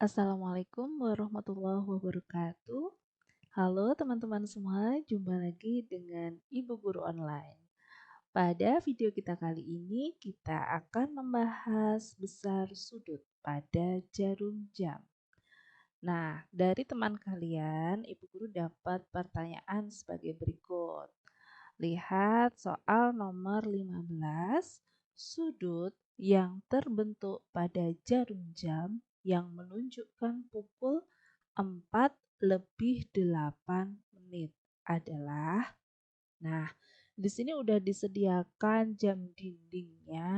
Assalamualaikum warahmatullahi wabarakatuh. Halo teman-teman semua, jumpa lagi dengan Ibu Guru Online. Pada video kita kali ini, kita akan membahas besar sudut pada jarum jam. Nah, dari teman kalian, Ibu Guru dapat pertanyaan sebagai berikut. Lihat soal nomor 15, sudut yang terbentuk pada jarum jam yang menunjukkan pukul 4 lebih 8 menit adalah, nah, di sini udah disediakan jam dindingnya.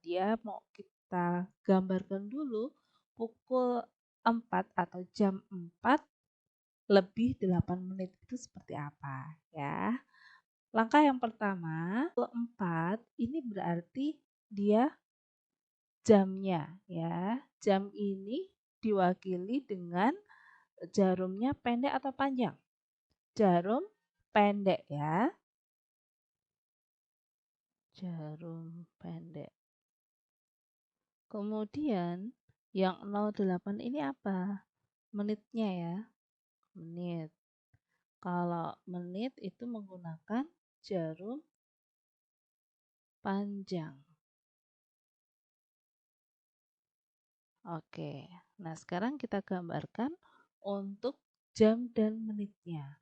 Dia mau kita gambarkan dulu pukul 4 atau jam 4 lebih 8 menit itu seperti apa ya. Langkah yang pertama, pukul 4 ini berarti dia jamnya ya. Jam ini diwakili dengan jarumnya pendek atau panjang? Jarum pendek ya. Jarum pendek. Kemudian yang 08 ini apa? Menitnya ya. Menit. Kalau menit itu menggunakan jarum panjang. Oke, nah sekarang kita gambarkan untuk jam dan menitnya.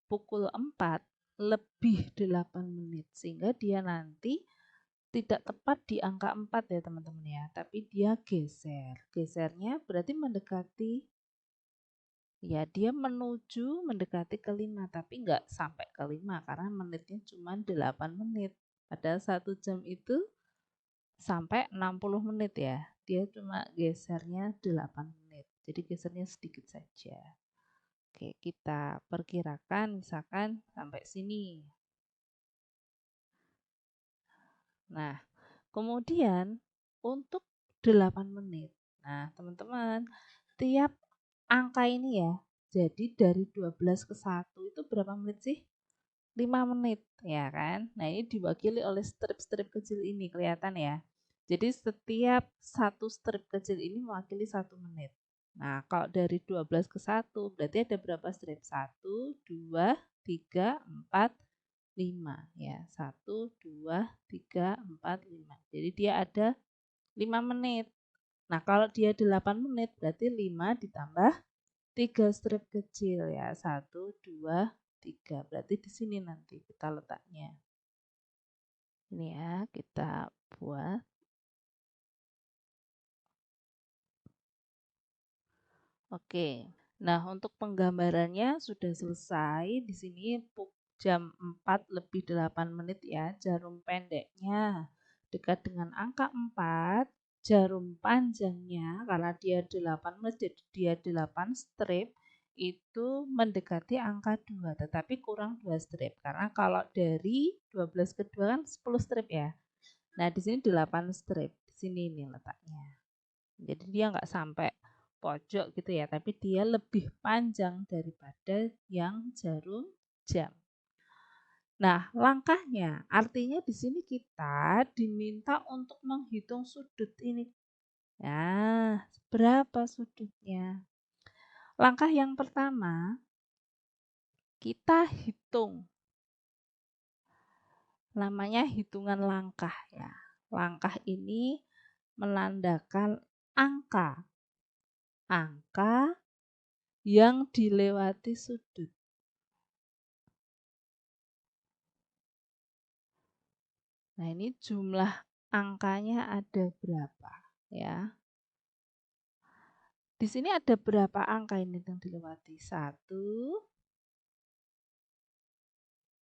Pukul 4 lebih 8 menit, sehingga dia nanti tidak tepat di angka 4 ya teman-teman ya, tapi dia geser. Gesernya berarti mendekati, ya dia menuju mendekati ke 5, tapi nggak sampai ke 5 karena menitnya cuma 8 menit. Padahal 1 jam itu sampai 60 menit ya. Dia cuma gesernya 8 menit. Jadi gesernya sedikit saja. Oke, kita perkirakan misalkan sampai sini. Nah, kemudian untuk 8 menit. Nah, teman-teman, tiap angka ini ya. Jadi dari 12 ke 1 itu berapa menit sih? 5 menit, ya kan? Nah, ini diwakili oleh strip-strip kecil ini, kelihatan ya. Jadi setiap satu strip kecil ini mewakili 1 menit. Nah, kalau dari 12 ke 1, berarti ada berapa strip? 1, 2, 3, 4, 5. Ya, 1, 2, 3, 4, 5. Jadi dia ada 5 menit. Nah, kalau dia 8 menit, berarti 5 ditambah 3 strip kecil ya. 1, 2, 3. Berarti di sini nanti kita letaknya. Ini ya, kita buat. Oke. Nah, untuk penggambarannya sudah selesai. Di sini jam 4 lebih 8 menit ya. Jarum pendeknya dekat dengan angka 4. Jarum panjangnya karena dia 8 menit jadi dia 8 strip itu mendekati angka 2, tetapi kurang 2 strip. Karena kalau dari 12 ke 2 kan 10 strip ya. Nah, di sini 8 strip. Di sini nih letaknya. Jadi dia nggak sampai pojok gitu ya, tapi dia lebih panjang daripada yang jarum jam. Nah, langkahnya artinya di sini kita diminta untuk menghitung sudut ini. Nah, berapa sudutnya? Langkah yang pertama, kita hitung. Namanya hitungan langkah ya. Langkah ini menandakan angka. Angka yang dilewati sudut. Nah, ini jumlah angkanya ada berapa ya? Di sini ada berapa angka ini yang dilewati? 1.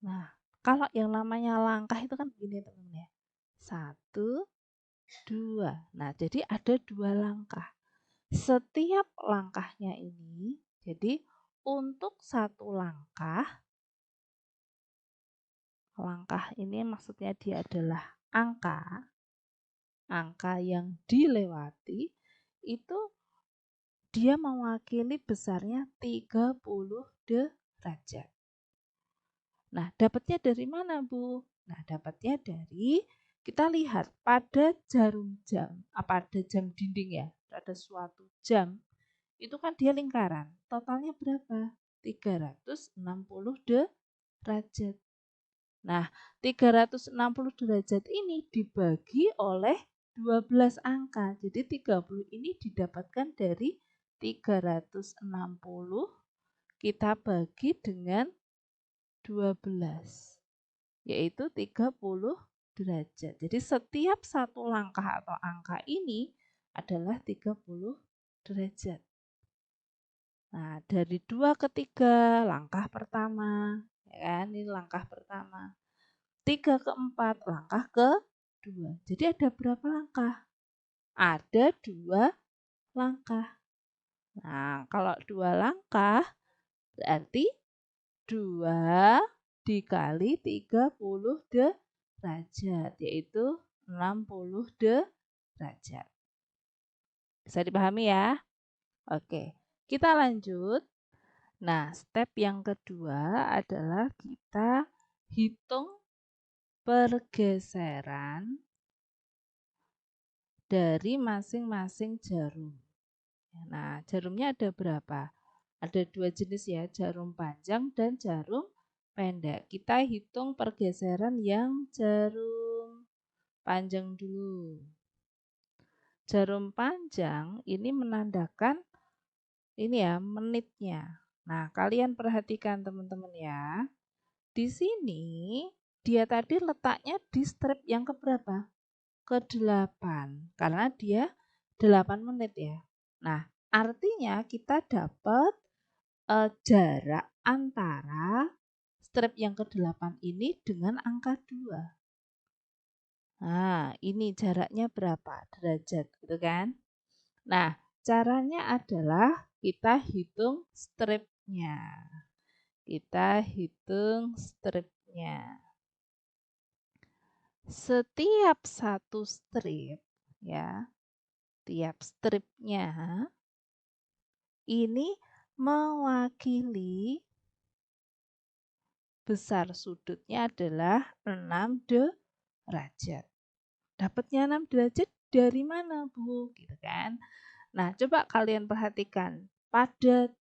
Nah, kalau yang namanya langkah itu kan begini teman-teman ya. 1, 2. Nah, jadi ada 2 langkah. Setiap langkahnya ini, jadi untuk satu langkah ini maksudnya dia adalah angka yang dilewati itu dia mewakili besarnya 30 derajat. Nah, dapatnya dari mana, Bu? Nah, dapatnya dari kita lihat pada jarum jam, pada jam dinding ya, ada suatu jam itu kan dia lingkaran. Totalnya berapa? 360 derajat. Nah, 360 derajat ini dibagi oleh 12 angka. Jadi 30 ini didapatkan dari 360 kita bagi dengan 12, yaitu 30 derajat. Jadi setiap satu langkah atau angka ini adalah 30 derajat. Nah, dari 2 ke 3, langkah pertama. Ya kan, ini langkah pertama. 3 ke 4, langkah ke 2. Jadi ada berapa langkah? Ada 2 langkah. Nah, kalau 2 langkah berarti 2 dikali 30 derajat, yaitu 60 derajat. Bisa dipahami ya? Oke, kita lanjut. Nah, step yang kedua adalah kita hitung pergeseran dari masing-masing jarum. Nah, jarumnya ada berapa? Ada 2 jenis ya, jarum panjang dan jarum pendek. Kita hitung pergeseran yang jarum panjang dulu. Jarum panjang ini menandakan ini ya, menitnya. Nah, kalian perhatikan teman-teman ya. Di sini dia tadi letaknya di strip yang keberapa? Ke-8 karena dia 8 menit ya. Nah, artinya kita dapat jarak antara strip yang ke-8 ini dengan angka 2. Nah, ini jaraknya berapa derajat gitu kan? Nah, caranya adalah kita hitung stripnya. Kita hitung stripnya. Setiap satu strip ya, tiap stripnya ini mewakili besar sudutnya adalah 6 derajat. Dapatnya 6 derajat dari mana, Bu? Gitu kan. Nah, coba kalian perhatikan pada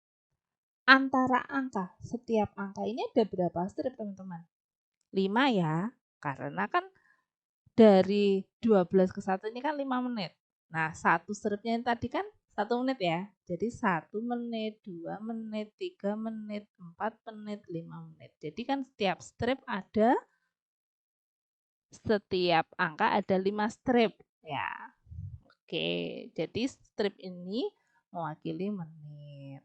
antara angka, setiap angka ini ada berapa strip, teman-teman? 5 ya, karena kan dari 12 ke 1 ini kan 5 menit. Nah, satu stripnya yang tadi kan 1 menit ya. Jadi 1 menit, 2 menit, 3 menit, 4 menit, 5 menit. Jadi kan setiap strip ada, setiap angka ada 5 strip ya. Oke, jadi strip ini mewakili menit.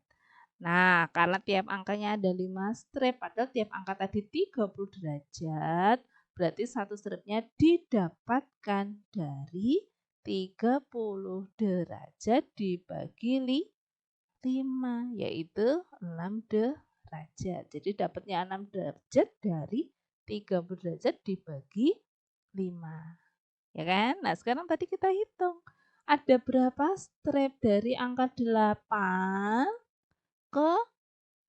Nah, karena tiap angkanya ada 5 strip, padahal tiap angka tadi 30 derajat, berarti satu stripnya didapatkan dari 30 derajat dibagi 5, yaitu 6 derajat. Jadi dapatnya 6 derajat dari 30 derajat dibagi 5. Ya kan? Nah, sekarang tadi kita hitung. Ada berapa strip dari angka 8 ke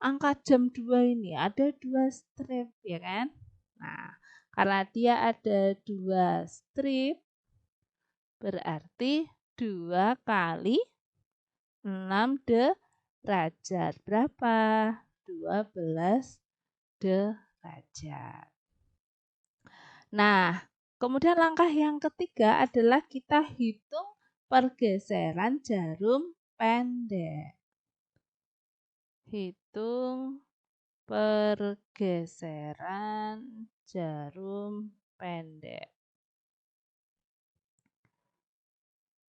angka jam 2 ini? Ada 2 strip, ya kan? Nah, karena dia ada 2 strip, berarti 2 kali 6 derajat. Berapa? 12 derajat. Nah, kemudian langkah yang ketiga adalah kita hitung pergeseran jarum pendek. Hitung pergeseran jarum pendek.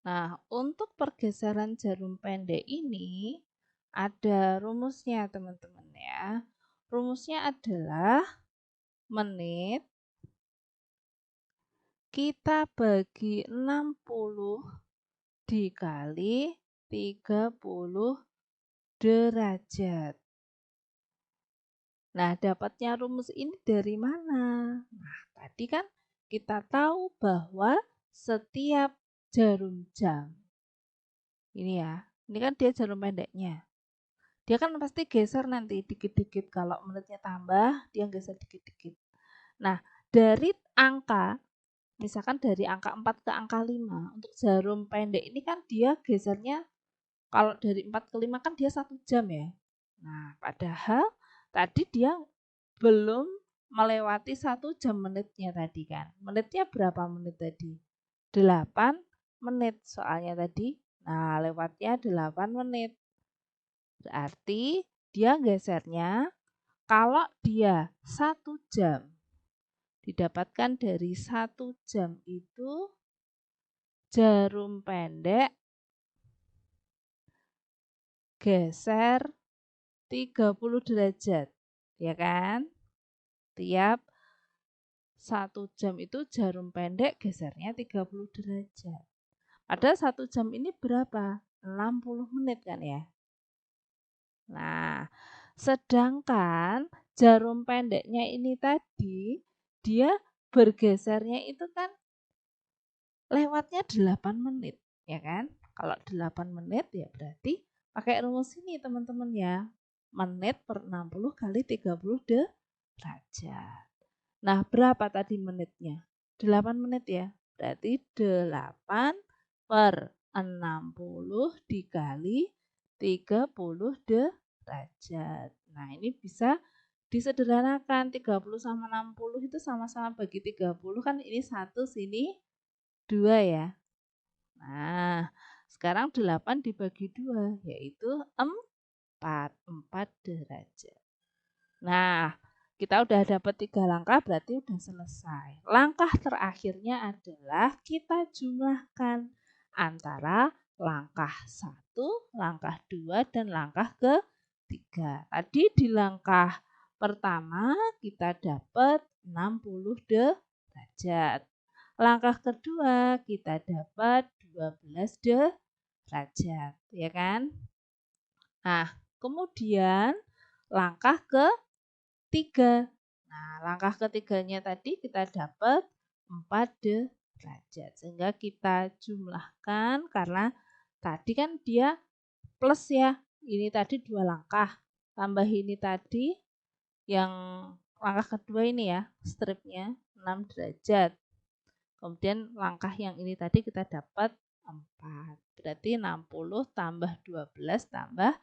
Nah, untuk pergeseran jarum pendek ini ada rumusnya, teman-teman ya. Rumusnya adalah menit kita bagi 60 dikali 30 derajat. Nah, dapatnya rumus ini dari mana? Nah, tadi kan kita tahu bahwa setiap jarum jam, ini ya, ini kan dia jarum pendeknya. Dia kan pasti geser nanti dikit-dikit, kalau menitnya tambah, dia geser dikit-dikit. Nah, dari angka, misalkan dari angka 4 ke angka 5, untuk jarum pendek ini kan dia gesernya Kalau dari 4 ke 5 kan dia 1 jam ya. Nah, padahal tadi dia belum melewati 1 jam menitnya tadi kan. Menitnya berapa menit tadi? 8 menit soalnya tadi. Nah, lewatnya 8 menit. Berarti dia gesernya kalau dia 1 jam didapatkan dari 1 jam itu jarum pendek geser 30 derajat, ya kan? Tiap 1 jam itu jarum pendek gesernya 30 derajat. Padahal 1 jam ini berapa? 60 menit kan ya? Nah, sedangkan jarum pendeknya ini tadi, dia bergesernya itu kan lewatnya 8 menit, ya kan? Kalau 8 menit ya berarti pakai rumus ini teman-teman ya. Menit per 60 kali 30 derajat. Nah, berapa tadi menitnya? 8 menit ya. Berarti 8 per 60 dikali 30 derajat. Nah, ini bisa disederhanakan. 30 sama 60 itu sama-sama bagi 30 kan ini 1 sini 2 ya. Nah, sekarang 8 dibagi 2 yaitu 4 derajat. Nah, kita udah dapat 3 langkah berarti udah selesai. Langkah terakhirnya adalah kita jumlahkan antara langkah 1, langkah 2, dan langkah ketiga. Tadi di langkah pertama kita dapat 60 derajat. Langkah kedua kita dapat 12 derajat, ya kan? Nah, kemudian langkah ketiga. Nah, langkah ketiganya tadi kita dapat 4 derajat. Sehingga kita jumlahkan karena tadi kan dia plus ya. Ini tadi 2 langkah. Tambah ini tadi yang langkah kedua ini ya, stripnya 6 derajat. Kemudian langkah yang ini tadi kita dapat 4. Berarti 60 tambah 12 tambah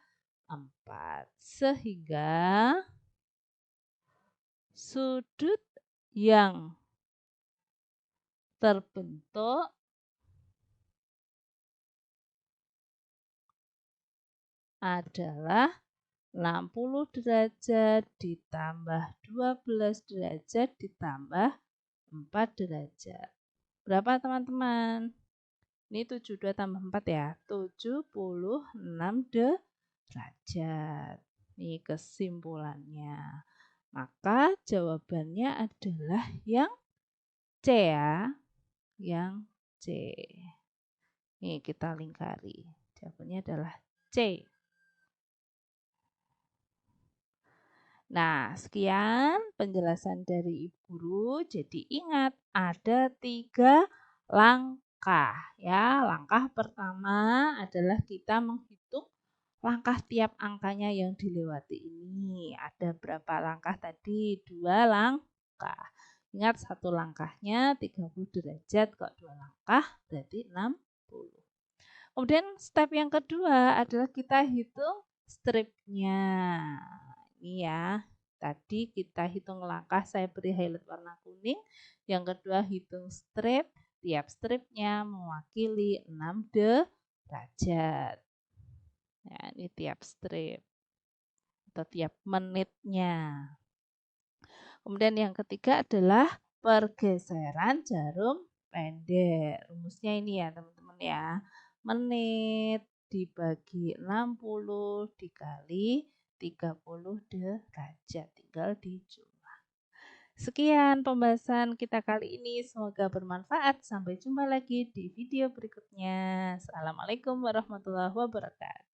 4. Sehingga sudut yang terbentuk adalah 60 derajat ditambah 12 derajat ditambah 4 derajat. Berapa teman-teman? Ini 72 tambah 4 ya, 76 derajat. Ini kesimpulannya. Maka jawabannya adalah yang C ya, yang C. Nih kita lingkari. Jawabannya adalah C. Nah, sekian penjelasan dari Ibu Guru. Jadi ingat, ada 3 langkah ya. Langkah pertama adalah kita menghitung langkah tiap angkanya yang dilewati ini. Ada berapa langkah tadi? 2 langkah. Ingat, 1 langkahnya 30 derajat, kok 2 langkah berarti 60. Kemudian step yang kedua adalah kita hitung stripnya. Ini ya, tadi kita hitung langkah, saya beri highlight warna kuning. Yang kedua hitung strip, tiap stripnya mewakili 6 derajat. Ya, ini tiap strip atau tiap menitnya. Kemudian yang ketiga adalah pergeseran jarum pendek. Rumusnya ini ya teman-teman ya. Menit dibagi 60 dikali 30 derajat. Tinggal dijumlah. Sekian pembahasan kita kali ini. Semoga bermanfaat. Sampai jumpa lagi di video berikutnya. Assalamualaikum warahmatullahi wabarakatuh.